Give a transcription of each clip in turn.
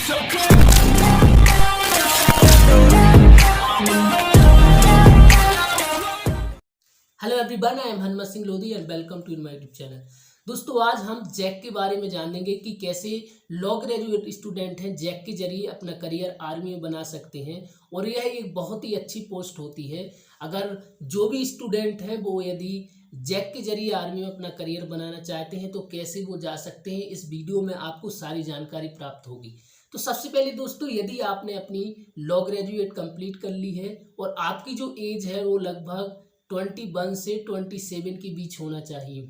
Hello everyone, I am Hanumat Singh Lodhi and welcome to my YouTube channel. दोस्तों, आज हम Jack के बारे में जानेंगे कि कैसे लॉ ग्रेजुएट स्टूडेंट हैं जैक के जरिए अपना करियर आर्मी में बना सकते हैं। और यह एक बहुत ही अच्छी पोस्ट होती है। अगर जो भी स्टूडेंट हैं वो यदि जैक के जरिए आर्मी में अपना करियर बनाना चाहते हैं तो कैसे वो जा सकते हैं, इस वीडियो में आपको सारी जानकारी प्राप्त होगी। तो सबसे पहले दोस्तों, यदि आपने अपनी लॉ ग्रेजुएट कंप्लीट कर ली है और आपकी जो एज है वो लगभग 21 से 27 के बीच होना चाहिए,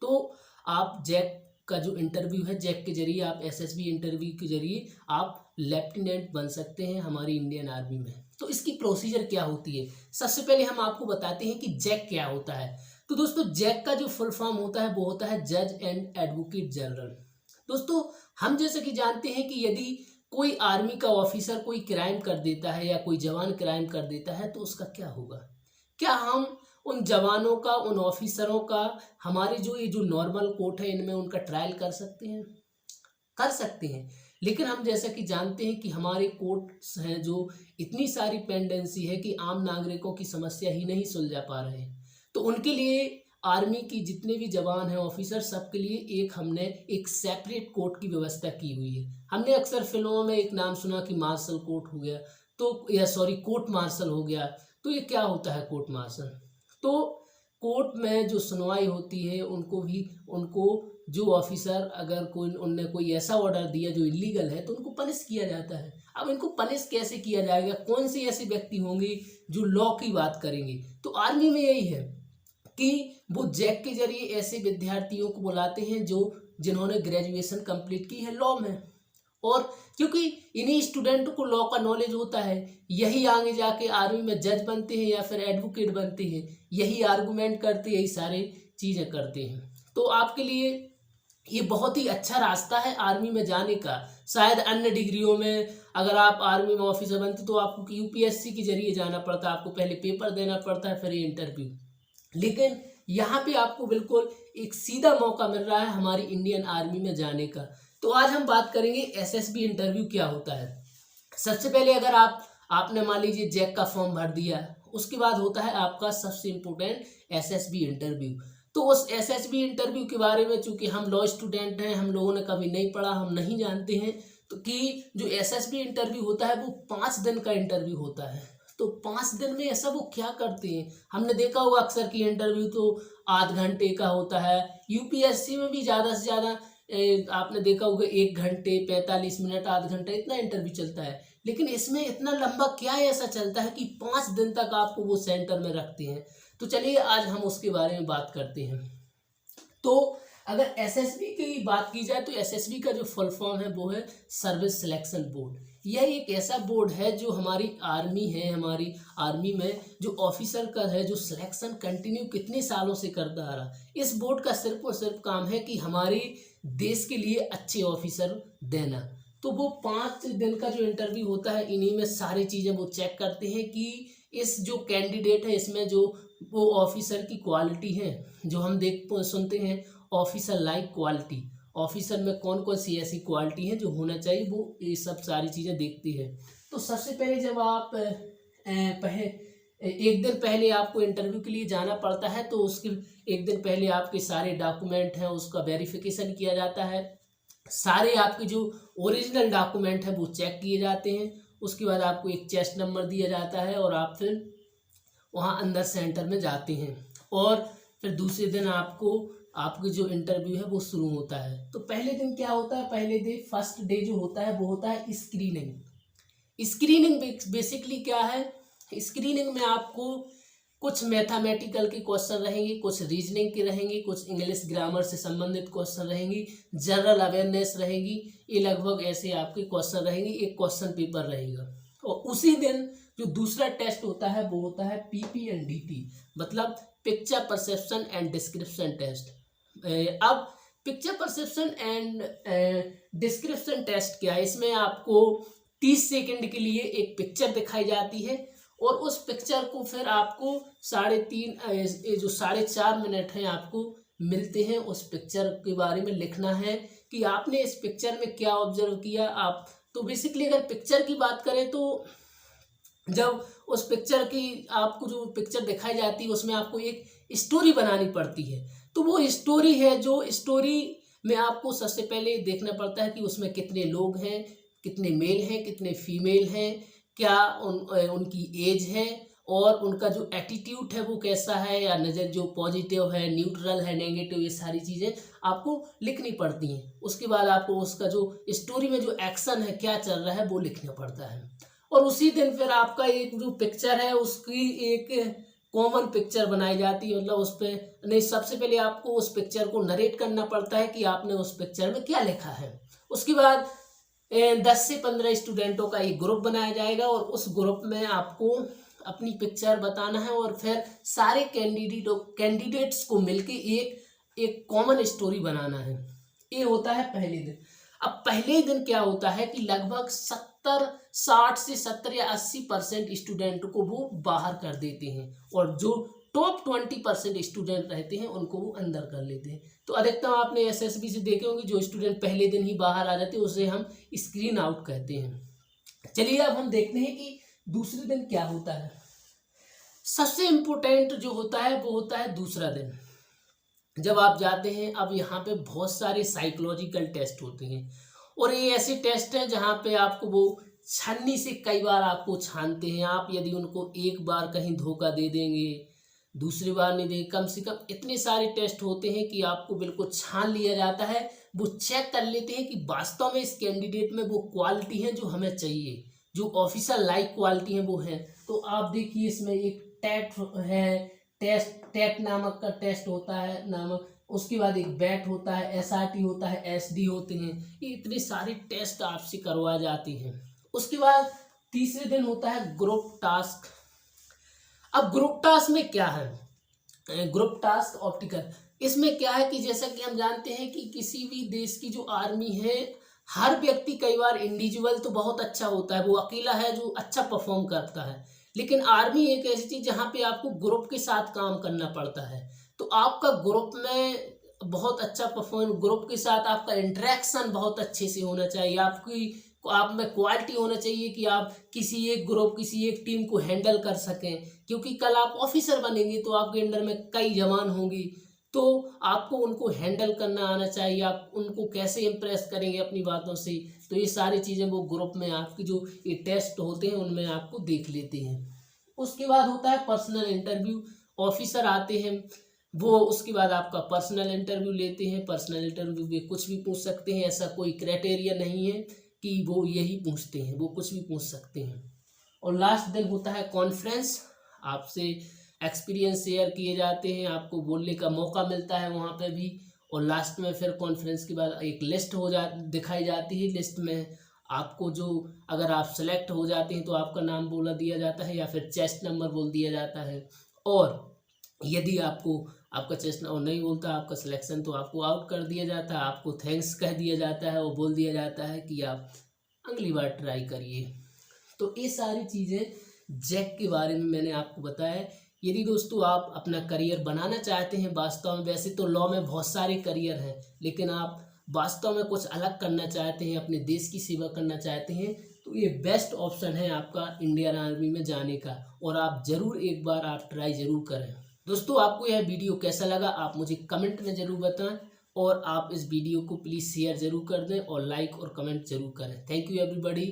तो आप जैक का जो इंटरव्यू है, जैक के जरिए आप एसएसबी इंटरव्यू के जरिए आप लेफ्टिनेंट बन सकते हैं हमारी इंडियन आर्मी में। तो इसकी प्रोसीजर क्या होती है, सबसे पहले हम आपको बताते हैं कि जैक क्या होता है। तो दोस्तों, जैक का जो फुल फॉर्म होता है वो होता है जज एंड एडवोकेट जनरल। दोस्तों, हम जैसे कि जानते हैं कि यदि कोई आर्मी का ऑफिसर कोई क्राइम कर देता है या कोई जवान क्राइम कर देता है तो उसका क्या होगा। क्या हम उन जवानों का, उन ऑफिसरों का, हमारे जो नॉर्मल कोर्ट है इनमें उनका ट्रायल कर सकते हैं? कर सकते हैं, लेकिन हम जैसा कि जानते हैं कि हमारे कोर्ट्स हैं जो इतनी सारी पेंडेंसी है कि आम नागरिकों की समस्या ही नहीं सुलझा पा रहे हैं। तो उनके लिए आर्मी की जितने भी जवान हैं, ऑफिसर, सबके लिए हमने एक सेपरेट कोर्ट की व्यवस्था की हुई है। हमने अक्सर फिल्मों में एक नाम सुना कि मार्शल कोर्ट हो गया, तो या सॉरी कोर्ट मार्शल हो गया। तो ये क्या होता है कोर्ट मार्शल? तो कोर्ट में जो सुनवाई होती है उनको जो ऑफिसर, अगर उनने कोई ऐसा ऑर्डर दिया जो इलीगल है तो उनको पनिश किया जाता है। अब इनको पनिश कैसे किया जाएगा, कौन से ऐसे व्यक्ति होंगे जो लॉ की बात करेंगे? तो आर्मी में यही है कि वो जैक के जरिए ऐसे विद्यार्थियों को बुलाते हैं जिन्होंने ग्रेजुएशन कंप्लीट की है लॉ में। और क्योंकि इन्हीं स्टूडेंट को लॉ का नॉलेज होता है, यही आगे जाके आर्मी में जज बनते हैं या फिर एडवोकेट बनते हैं, यही आर्गुमेंट करते हैं, यही सारे चीज़ें करते हैं। तो आपके लिए ये बहुत ही अच्छा रास्ता है आर्मी में जाने का। शायद अन्य डिग्रियों में अगर आप आर्मी में ऑफिसर बनते तो आपको यूपीएससी के जरिए जाना पड़ता है, आपको पहले पेपर देना पड़ता है, फिर ये इंटरव्यू। लेकिन यहाँ पे आपको बिल्कुल एक सीधा मौका मिल रहा है हमारी इंडियन आर्मी में जाने का। तो आज हम बात करेंगे एसएसबी इंटरव्यू क्या होता है। सबसे पहले अगर आपने मान लीजिए जैक का फॉर्म भर दिया, उसके बाद होता है आपका सबसे इम्पोर्टेंट एसएसबी इंटरव्यू। तो उस एसएसबी इंटरव्यू के बारे में, चूंकि हम लॉ स्टूडेंट हैं, हम लोगों ने कभी नहीं पढ़ा, हम नहीं जानते हैं, तो कि जो एसएसबी इंटरव्यू होता है वो 5 दिन का इंटरव्यू होता है। तो 5 दिन में ऐसा वो क्या करते हैं? हमने देखा होगा अक्सर कि इंटरव्यू तो आध घंटे का होता है, यूपीएससी में भी ज़्यादा से ज़्यादा आपने देखा होगा 1 घंटे 45 मिनट, आध घंटा, इतना इंटरव्यू चलता है। लेकिन इसमें इतना लंबा क्या ऐसा चलता है कि 5 दिन तक आपको वो सेंटर में रखते हैं? तो चलिए आज हम उसके बारे में बात करते हैं। तो अगर एसएसबी की बात की जाए तो एसएसबी का जो फुल फॉर्म है वो है सर्विस सिलेक्शन बोर्ड। यह एक ऐसा बोर्ड है जो हमारी आर्मी है, हमारी आर्मी में जो ऑफिसर का है, जो सिलेक्शन कंटिन्यू कितने सालों से करता आ रहा। इस बोर्ड का सिर्फ और सिर्फ काम है कि हमारे देश के लिए अच्छे ऑफिसर देना। तो वो 5 दिन का जो इंटरव्यू होता है, इन्हीं में सारी चीज़ें वो चेक करते हैं कि इस जो कैंडिडेट है इसमें जो वो ऑफिसर की क्वालिटी है, जो हम सुनते हैं ऑफिसर लाइक क्वालिटी, ऑफिसर में कौन कौन सी ऐसी क्वालिटी है जो होना चाहिए, वो ये सब सारी चीज़ें देखती है। तो सबसे पहले जब आप एक दिन पहले आपको इंटरव्यू के लिए जाना पड़ता है, तो उसके एक दिन पहले आपके सारे डॉक्यूमेंट हैं उसका वेरिफिकेशन किया जाता है। सारे आपके जो ओरिजिनल डॉक्यूमेंट है वो चेक किए जाते हैं। उसके बाद आपको एक चेस्ट नंबर दिया जाता है और आप फिर वहाँ अंदर सेंटर में जाते हैं। और फिर दूसरे दिन आपके जो इंटरव्यू है वो शुरू होता है। तो पहले दिन क्या होता है, पहले दिन फर्स्ट डे जो होता है वो होता है स्क्रीनिंग। स्क्रीनिंग बेसिकली क्या है, स्क्रीनिंग में आपको कुछ मैथमेटिकल के क्वेश्चन रहेंगे, कुछ रीजनिंग के रहेंगे, कुछ इंग्लिश ग्रामर से संबंधित क्वेश्चन रहेंगी, जनरल अवेयरनेस रहेगी। ये लगभग ऐसे आपके क्वेश्चन रहेंगे, एक क्वेश्चन पेपर रहेगा। और उसी दिन जो दूसरा टेस्ट होता है वो होता है PPNDT, मतलब picture perception and description test. अब picture perception and description test क्या है, इसमें आपको 30 सेकंड के लिए एक पिक्चर दिखाई जाती है और उस पिक्चर को फिर आपको 4.5 मिनट हैं आपको मिलते हैं। उस पिक्चर के बारे में लिखना है कि आपने इस पिक्चर में क्या ऑब्जर्व किया, आप तो बेसिकली अगर पिक्चर की बात करें तो जब उस पिक्चर की आपको जो पिक्चर दिखाई जाती है उसमें आपको एक स्टोरी बनानी पड़ती है। तो वो स्टोरी है, जो स्टोरी में आपको सबसे पहले देखना पड़ता है कि उसमें कितने लोग हैं, कितने मेल हैं, कितने फीमेल हैं, क्या उनकी एज है और उनका जो एटीट्यूड है वो कैसा है, या नज़र जो पॉजिटिव है, न्यूट्रल है, नेगेटिव, ये सारी चीज़ें आपको लिखनी पड़ती हैं। उसके बाद आपको उसका जो स्टोरी में जो एक्शन है, क्या चल रहा है, वो लिखना पड़ता है। और उसी दिन फिर आपका एक जो पिक्चर है उसकी एक कॉमन पिक्चर बनाई जाती है, मतलब उस पर नहीं, सबसे पहले आपको उस पिक्चर को नरेट करना पड़ता है कि आपने उस पिक्चर में क्या लिखा है। उसके बाद 10 से 15 स्टूडेंटों का एक ग्रुप बनाया जाएगा और उस ग्रुप में आपको अपनी पिक्चर बताना है और फिर सारे कैंडिडेट्स को मिलके एक कॉमन स्टोरी बनाना है। ये होता है पहले दिन। अब पहले दिन क्या होता है कि लगभग 60 से 70 या 80% स्टूडेंट को वो बाहर कर देते हैं और जो टॉप 20% स्टूडेंट रहते हैं उनको वो अंदर कर लेते हैं। तो अधिकतम आपने एसएसबी से देखे होंगे, जो स्टूडेंट पहले दिन ही बाहर आ जाते हैं उसे हम स्क्रीन आउट कहते हैं। चलिए अब हम देखते हैं कि दूसरे दिन क्या होता है। सबसे इम्पोर्टेंट जो होता है वो होता है दूसरा दिन, जब आप जाते हैं। अब यहाँ पे बहुत सारे साइकोलॉजिकल टेस्ट होते हैं और ये ऐसे टेस्ट हैं जहाँ पे आपको वो छन्नी से कई बार आपको छानते हैं। आप यदि उनको एक बार कहीं धोखा दे देंगे, दूसरी बार नहीं देंगे, कम से कम इतने सारे टेस्ट होते हैं कि आपको बिल्कुल छान लिया जाता है। वो चेक कर लेते हैं कि वास्तव में इस कैंडिडेट में वो क्वालिटी है जो हमें चाहिए, जो ऑफिसर लाइक क्वालिटी है वो है। तो आप देखिए इसमें एक टेट है, टेट नामक का टेस्ट होता है नामक, उसके बाद एक बैट होता है, एसआरटी होता है, एसडी होते हैं। ये इतने सारे टेस्ट आपसे करवाए जाते हैं। उसके बाद तीसरे दिन होता है ग्रुप टास्क। अब ग्रुप टास्क में क्या है, ग्रुप टास्क ऑप्टिकल, इसमें क्या है कि जैसा कि हम जानते हैं कि किसी भी देश की जो आर्मी है, हर व्यक्ति कई बार इंडिविजुअल तो बहुत अच्छा होता है, वो अकेला है जो अच्छा परफॉर्म करता है, लेकिन आर्मी एक ऐसी चीज जहाँ पे आपको ग्रुप के साथ काम करना पड़ता है। तो आपका ग्रुप में बहुत अच्छा परफॉर्म, ग्रुप के साथ आपका इंटरेक्शन बहुत अच्छे से होना चाहिए, आप में क्वालिटी होना चाहिए कि आप किसी एक ग्रुप, किसी एक टीम को हैंडल कर सकें, क्योंकि कल आप ऑफिसर बनेंगे तो आपके अंडर में कई जवान होंगी, तो आपको उनको हैंडल करना आना चाहिए। आप उनको कैसे इम्प्रेस करेंगे अपनी बातों से, तो ये सारी चीज़ें वो ग्रुप में आपकी जो ये टेस्ट होते हैं उनमें आपको देख लेते हैं। उसके बाद होता है पर्सनल इंटरव्यू। ऑफिसर आते हैं वो, उसके बाद आपका पर्सनल इंटरव्यू लेते हैं। पर्सनल इंटरव्यू में कुछ भी पूछ सकते हैं, ऐसा कोई क्राइटेरिया नहीं है कि वो यही पूछते हैं, वो कुछ भी पूछ सकते हैं। और लास्ट दिन होता है कॉन्फ्रेंस। आपसे एक्सपीरियंस शेयर किए जाते हैं, आपको बोलने का मौका मिलता है वहाँ पे भी। और लास्ट में फिर कॉन्फ्रेंस के बाद एक लिस्ट दिखाई जाती है। लिस्ट में आपको जो, अगर आप सेलेक्ट हो जाते हैं तो आपका नाम बोला दिया जाता है या फिर चेस्ट नंबर बोल दिया जाता है। और यदि आपका चेस्ट और नहीं बोलता आपका सिलेक्शन, तो आपको आउट कर दिया जाता है, आपको थैंक्स कह दिया जाता है और बोल दिया जाता है कि आप अगली बार ट्राई करिए। तो ये सारी चीज़ें जैक के बारे में मैंने आपको बताया। यदि दोस्तों आप अपना करियर बनाना चाहते हैं, वास्तव में वैसे तो लॉ में बहुत सारे करियर हैं, लेकिन आप वास्तव में कुछ अलग करना चाहते हैं, अपने देश की सेवा करना चाहते हैं, तो ये बेस्ट ऑप्शन है आपका इंडियन आर्मी में जाने का। और आप ज़रूर एक बार आप ट्राई ज़रूर करें। दोस्तों आपको यह वीडियो कैसा लगा आप मुझे कमेंट में ज़रूर बताएं, और आप इस वीडियो को प्लीज़ शेयर ज़रूर कर दें और लाइक और कमेंट ज़रूर करें। Thank you everybody.